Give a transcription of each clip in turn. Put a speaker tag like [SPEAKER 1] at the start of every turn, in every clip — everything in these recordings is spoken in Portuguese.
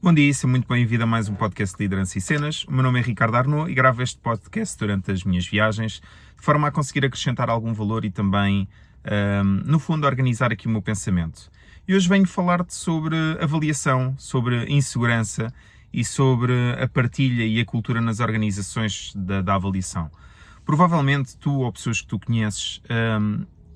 [SPEAKER 1] Bom dia, seja muito bem-vindo a mais um podcast de Liderança e Cenas. O meu nome é Ricardo Arnaud e gravo este podcast durante as minhas viagens, de forma a conseguir acrescentar algum valor e também, no fundo, organizar aqui o meu pensamento. E hoje venho falar-te sobre avaliação, sobre insegurança e sobre a partilha e a cultura nas organizações da avaliação. Provavelmente tu ou pessoas que tu conheces,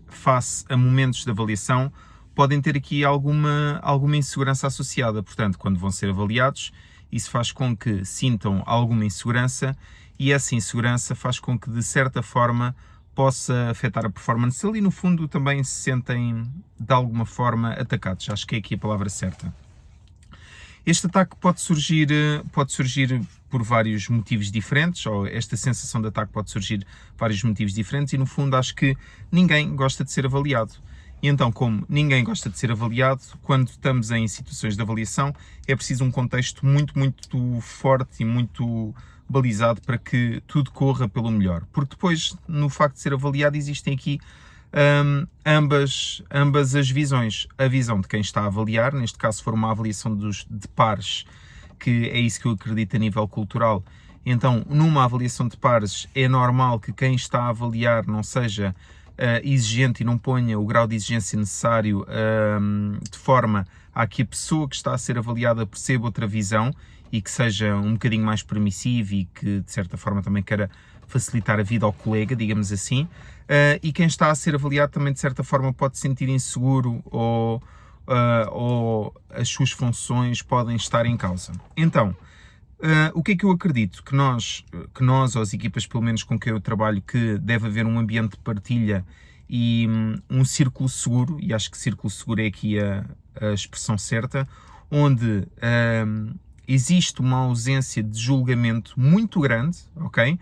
[SPEAKER 1] face a momentos de avaliação, podem ter aqui alguma insegurança associada. Portanto, quando vão ser avaliados, isso faz com que sintam alguma insegurança e essa insegurança faz com que, de certa forma, possa afetar a performance deles e, no fundo, também se sentem, de alguma forma, atacados. Acho que é aqui a palavra certa. Este ataque pode surgir por vários motivos diferentes, ou esta sensação de ataque pode surgir por vários motivos diferentes e, no fundo, acho que ninguém gosta de ser avaliado. E então, como ninguém gosta de ser avaliado, quando estamos em situações de avaliação, é preciso um contexto muito forte e muito balizado para que tudo corra pelo melhor. Porque depois, no facto de ser avaliado, existem aqui ambas as visões. A visão de quem está a avaliar, neste caso se for uma avaliação de pares, que é isso que eu acredito a nível cultural. Então, numa avaliação de pares, é normal que quem está a avaliar não seja exigente e não ponha o grau de exigência necessário, de forma a que a pessoa que está a ser avaliada perceba outra visão e que seja um bocadinho mais permissivo e que de certa forma também queira facilitar a vida ao colega, digamos assim, e quem está a ser avaliado também de certa forma pode se sentir inseguro ou as suas funções podem estar em causa. Então, o que é que eu acredito? Que nós, ou as equipas pelo menos com quem eu trabalho, que deve haver um ambiente de partilha e um círculo seguro, e acho que círculo seguro é aqui a expressão certa, onde existe uma ausência de julgamento muito grande, ok?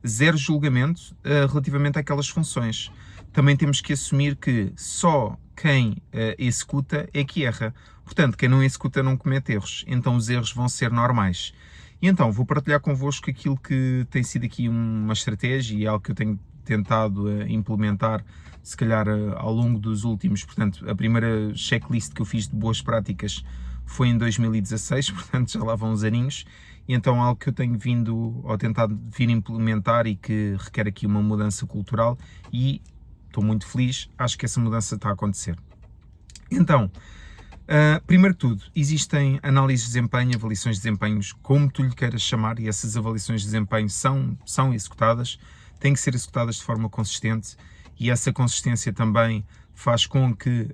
[SPEAKER 1] Zero julgamento relativamente àquelas funções. Também temos que assumir que só quem executa é que erra. Portanto, quem não executa não comete erros. Então os erros vão ser normais. E então, vou partilhar convosco aquilo que tem sido aqui uma estratégia e algo que eu tenho tentado implementar, se calhar ao longo dos últimos, portanto, a primeira checklist que eu fiz de boas práticas foi em 2016, portanto já lá vão uns aninhos, e então algo que eu tenho vindo, ou tentado vir implementar e que requer aqui uma mudança cultural e estou muito feliz, acho que essa mudança está a acontecer. Então, primeiro que tudo, existem análises de desempenho, avaliações de desempenhos, como tu lhe queiras chamar, e essas avaliações de desempenho são executadas, têm que ser executadas de forma consistente, e essa consistência também faz com que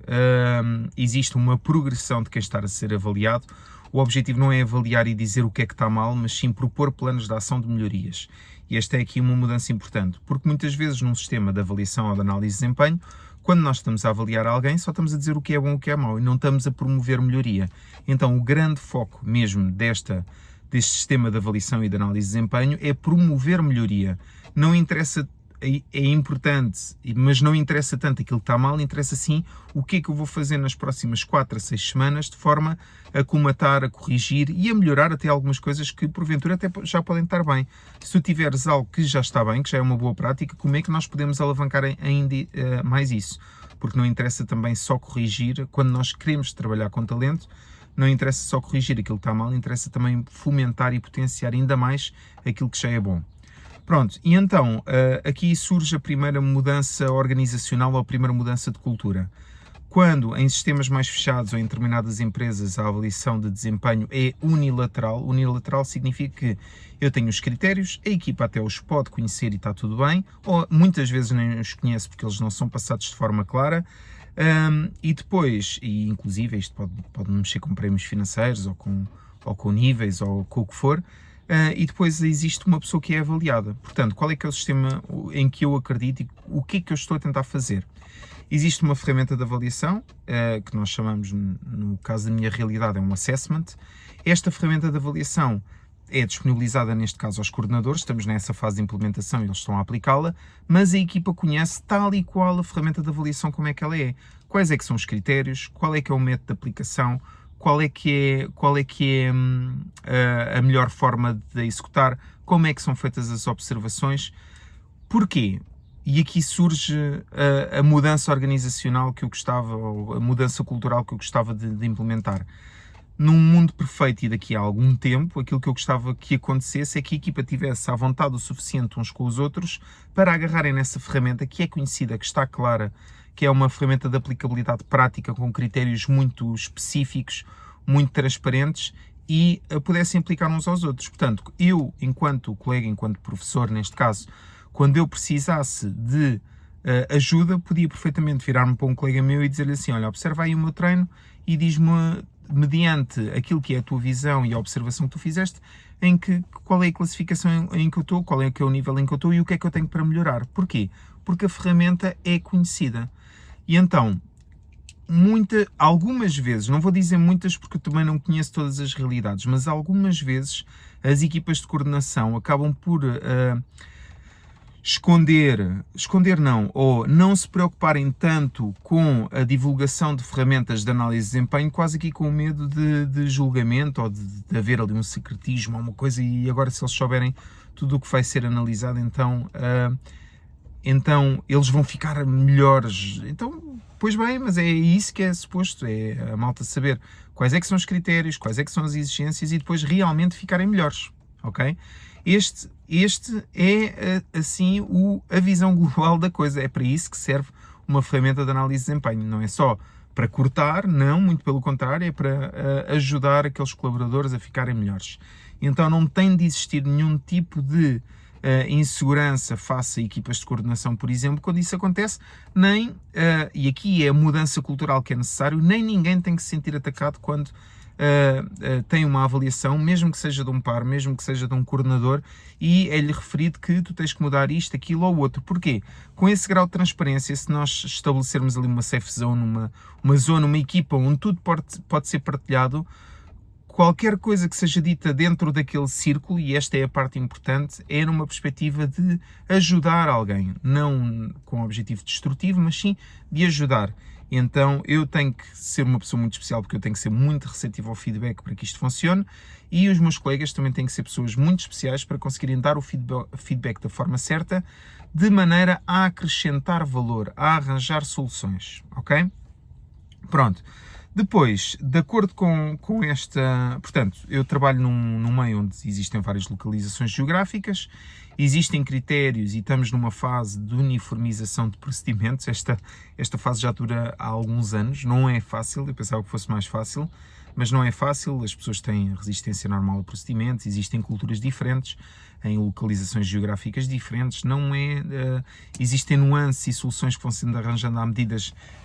[SPEAKER 1] exista uma progressão de quem está a ser avaliado. O objetivo não é avaliar e dizer o que é que está mal, mas sim propor planos de ação de melhorias. E esta é aqui uma mudança importante, porque muitas vezes num sistema de avaliação ou de análise de desempenho, quando nós estamos a avaliar alguém, só estamos a dizer o que é bom e o que é mau e não estamos a promover melhoria. Então, o grande foco mesmo deste sistema de avaliação e de análise de desempenho é promover melhoria. Não interessa, é importante, mas não interessa tanto aquilo que está mal, interessa sim o que é que eu vou fazer nas próximas 4 a 6 semanas de forma a comatar, a corrigir e a melhorar até algumas coisas que porventura até já podem estar bem. Se tu tiveres algo que já está bem, que já é uma boa prática, como é que nós podemos alavancar ainda mais isso? Porque não interessa também só corrigir, quando nós queremos trabalhar com talento, não interessa só corrigir aquilo que está mal, interessa também fomentar e potenciar ainda mais aquilo que já é bom. Pronto, e então, aqui surge a primeira mudança organizacional ou a primeira mudança de cultura. Quando em sistemas mais fechados ou em determinadas empresas a avaliação de desempenho é unilateral significa que eu tenho os critérios, a equipa até os pode conhecer e está tudo bem, ou muitas vezes nem os conhece porque eles não são passados de forma clara, e depois, e inclusive isto pode mexer com prémios financeiros ou com níveis ou com o que for, e depois existe uma pessoa que é avaliada. Portanto, qual é que é o sistema em que eu acredito e o que é que eu estou a tentar fazer? Existe uma ferramenta de avaliação, que nós chamamos, no caso da minha realidade, é um assessment. Esta ferramenta de avaliação é disponibilizada, neste caso, aos coordenadores, estamos nessa fase de implementação e eles estão a aplicá-la, mas a equipa conhece tal e qual a ferramenta de avaliação como é que ela é. Quais é que são os critérios, qual é que é o método de aplicação, qual é que é a melhor forma de executar, como é que são feitas as observações. Porquê? E aqui surge a mudança organizacional que eu gostava, ou a mudança cultural que eu gostava de implementar. num mundo perfeito e daqui a algum tempo, aquilo que eu gostava que acontecesse é que a equipa tivesse à vontade o suficiente uns com os outros para agarrarem nessa ferramenta que é conhecida, que está clara, que é uma ferramenta de aplicabilidade prática com critérios muito específicos, muito transparentes e pudessem aplicar uns aos outros. Portanto, eu, enquanto colega, enquanto professor, neste caso, quando eu precisasse de ajuda, podia perfeitamente virar-me para um colega meu e dizer-lhe assim: olha, observa aí o meu treino e diz-me, mediante aquilo que é a tua visão e a observação que tu fizeste, qual é a classificação em que eu estou, qual é que é o nível em que eu estou e o que é que eu tenho para melhorar. Porquê? Porque a ferramenta é conhecida. E então, algumas vezes, não vou dizer muitas porque eu também não conheço todas as realidades, mas algumas vezes as equipas de coordenação acabam por esconder não, ou não se preocuparem tanto com a divulgação de ferramentas de análise de desempenho, quase aqui com medo de julgamento ou de haver ali um secretismo ou uma coisa, e agora se eles souberem tudo o que vai ser analisado, então eles vão ficar melhores. Então, pois bem, mas é isso que é suposto, é a malta saber quais é que são os critérios, quais é que são as exigências e depois realmente ficarem melhores, ok? Este é, assim, a visão global da coisa. É para isso que serve uma ferramenta de análise de desempenho. Não é só para cortar, não, muito pelo contrário, é para ajudar aqueles colaboradores a ficarem melhores. Então não tem de existir nenhum tipo de insegurança face a equipas de coordenação, por exemplo, quando isso acontece, nem, e aqui é a mudança cultural que é necessário, nem ninguém tem que se sentir atacado quando tem uma avaliação, mesmo que seja de um par, mesmo que seja de um coordenador, e é-lhe referido que tu tens que mudar isto, aquilo ou outro. Porquê? Com esse grau de transparência, se nós estabelecermos ali uma safe zone, uma zona, uma equipa onde tudo pode ser partilhado, qualquer coisa que seja dita dentro daquele círculo, e esta é a parte importante, é numa perspectiva de ajudar alguém, não com um objetivo destrutivo, mas sim de ajudar. Então eu tenho que ser uma pessoa muito especial porque eu tenho que ser muito receptivo ao feedback para que isto funcione, e os meus colegas também têm que ser pessoas muito especiais para conseguirem dar o feedback da forma certa, de maneira a acrescentar valor, a arranjar soluções, ok? Pronto. Depois, de acordo com esta... Portanto, eu trabalho num meio onde existem várias localizações geográficas, existem critérios e estamos numa fase de uniformização de procedimentos. Esta fase já dura há alguns anos, não é fácil, eu pensava que fosse mais fácil, mas não é fácil, as pessoas têm resistência normal a procedimentos, existem culturas diferentes, em localizações geográficas diferentes, existem nuances e soluções que vão sendo arranjando à medida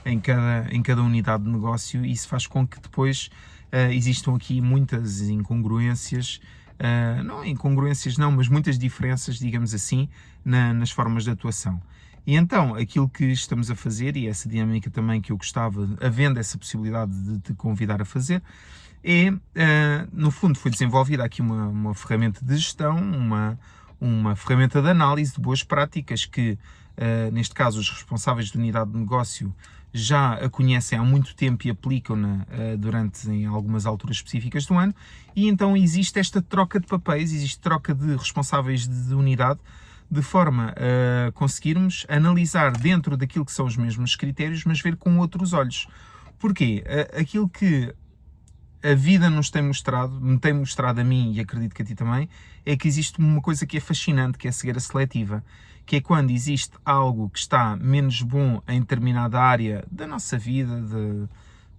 [SPEAKER 1] em cada unidade de negócio, e isso faz com que depois existam aqui muitas incongruências, não incongruências não, mas muitas diferenças, digamos assim, nas formas de atuação. E então, aquilo que estamos a fazer, e essa dinâmica também que eu gostava, havendo essa possibilidade de te convidar a fazer, no fundo, foi desenvolvida aqui uma ferramenta de gestão, uma ferramenta de análise de boas práticas que, neste caso, os responsáveis de unidade de negócio já a conhecem há muito tempo e aplicam-na em algumas alturas específicas do ano, e então existe esta troca de papéis, existe troca de responsáveis de unidade, de forma a conseguirmos analisar dentro daquilo que são os mesmos critérios, mas ver com outros olhos. Porquê? Aquilo que a vida me tem mostrado a mim, e acredito que a ti também, é que existe uma coisa que é fascinante, que é a cegueira seletiva, que é quando existe algo que está menos bom em determinada área da nossa vida,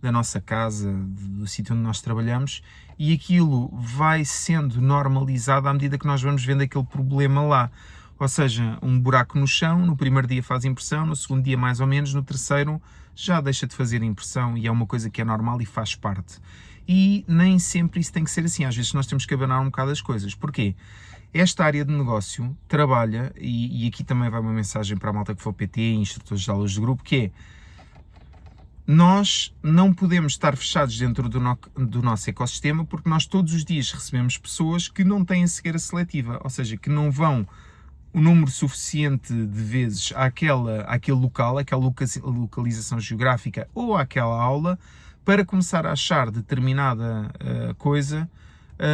[SPEAKER 1] da nossa casa, do sítio onde nós trabalhamos, e aquilo vai sendo normalizado à medida que nós vamos vendo aquele problema lá. Ou seja, um buraco no chão, no primeiro dia faz impressão, no segundo dia mais ou menos, no terceiro já deixa de fazer impressão, e é uma coisa que é normal e faz parte. E nem sempre isso tem que ser assim, às vezes nós temos que abanar um bocado as coisas. Porquê? Esta área de negócio trabalha, e aqui também vai uma mensagem para a malta que for PT, instrutores de aulas de grupo, que é: nós não podemos estar fechados dentro do nosso ecossistema, porque nós todos os dias recebemos pessoas que não têm cegueira seletiva, ou seja, que não vão o número suficiente de vezes àquele local, àquela localização geográfica ou àquela aula, para começar a achar determinada coisa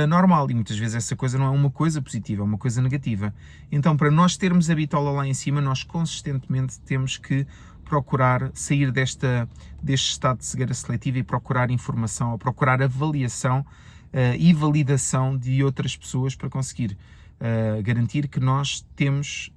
[SPEAKER 1] normal, e muitas vezes essa coisa não é uma coisa positiva, é uma coisa negativa. Então, para nós termos a bitola lá em cima, nós consistentemente temos que procurar sair deste estado de cegueira seletiva e procurar informação, ou procurar avaliação e validação de outras pessoas para conseguir garantir que nós temos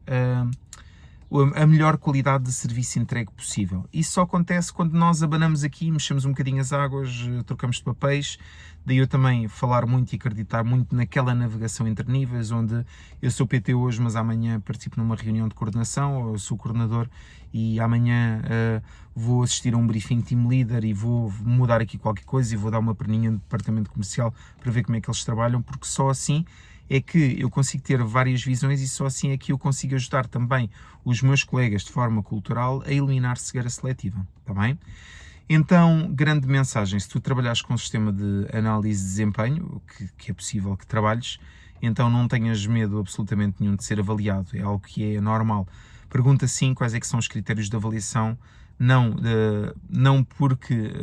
[SPEAKER 1] a melhor qualidade de serviço entregue possível. Isso só acontece quando nós abanamos aqui, mexemos um bocadinho as águas, trocamos de papéis. Daí eu também falar muito e acreditar muito naquela navegação entre níveis, onde eu sou PT hoje, mas amanhã participo numa reunião de coordenação, ou eu sou coordenador e amanhã vou assistir a um briefing team leader e vou mudar aqui qualquer coisa e vou dar uma perninha no departamento comercial para ver como é que eles trabalham, porque só assim é que eu consigo ter várias visões e só assim é que eu consigo ajudar também os meus colegas de forma cultural a eliminar cegueira seletiva, está bem? Então, grande mensagem, se tu trabalhares com um sistema de análise de desempenho, que é possível que trabalhes, então não tenhas medo absolutamente nenhum de ser avaliado, é algo que é normal. Pergunta sim quais é que são os critérios de avaliação, não porque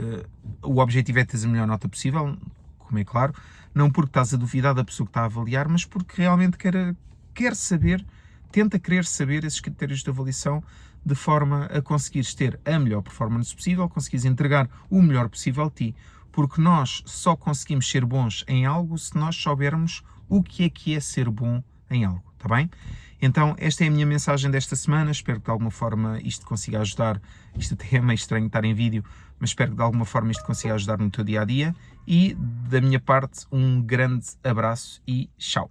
[SPEAKER 1] o objetivo é teres a melhor nota possível, como é claro, não porque estás a duvidar da pessoa que está a avaliar, mas porque realmente quer saber, tenta querer saber esses critérios de avaliação de forma a conseguires ter a melhor performance possível, conseguires entregar o melhor possível a ti, porque nós só conseguimos ser bons em algo se nós soubermos o que é ser bom em algo, está bem? Então, esta é a minha mensagem desta semana, espero que de alguma forma isto consiga ajudar, isto até é meio estranho estar em vídeo, mas espero que de alguma forma isto consiga ajudar no teu dia-a-dia e, da minha parte, um grande abraço e tchau!